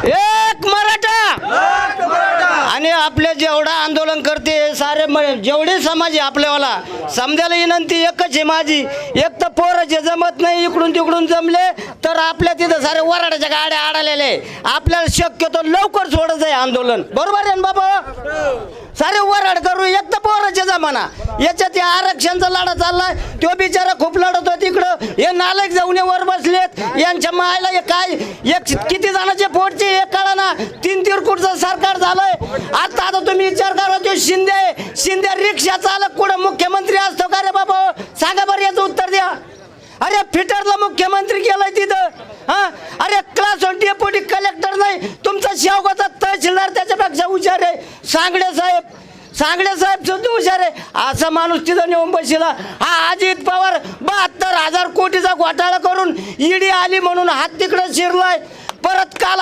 एक मराठा आणि आपले जेवढा आंदोलन करते सारे जेवढे समाज आहे आपल्यावाला समजायला विनंती एकच आहे माझी, एक तर पोराचे जमत नाही इकडून तिकडून जमले तर आपल्या तिथं सारे वराडाच्या गाड्या अडलेले, आपल्याला शक्यतो लवकर सोडायचं आहे आंदोलन, बरोबर आहे ना बाबा? सारे वराड करू, एक तर पोराचे जमाना याच्यात या आरक्षणचा लढा चाललाय, तो बिचारा खूप लढतो तिकडं, हे नालायक जाऊन वर बसलेत, यांच्या मायला हे काय एक किती जणांचे पोटचे हे कळा ना, 3 कोटीचं सरकार झालंय. आता तुम्ही विचार करा, तो शिंदे रिक्षा चालक कुठं मुख्यमंत्री असतो का रे बाबा? सांगा बरं याचं उत्तर द्या. अरे फिटरला मुख्यमंत्री केलाय तिथं, हा? अरे क्लास 1 डेप्युटी कलेक्टर नाही, तुमचा शेवगावचा तहसीलदार त्याच्यापेक्षा हुशार आहे. सांगडे साहेब सुद्धा हुशार आहे. असा माणूस तिथं नेऊन बसला. हा अजित पवार 72,000 कोटीचा घोटाळा करून ईडी आली म्हणून हात तिकडे शिरलाय. परत काल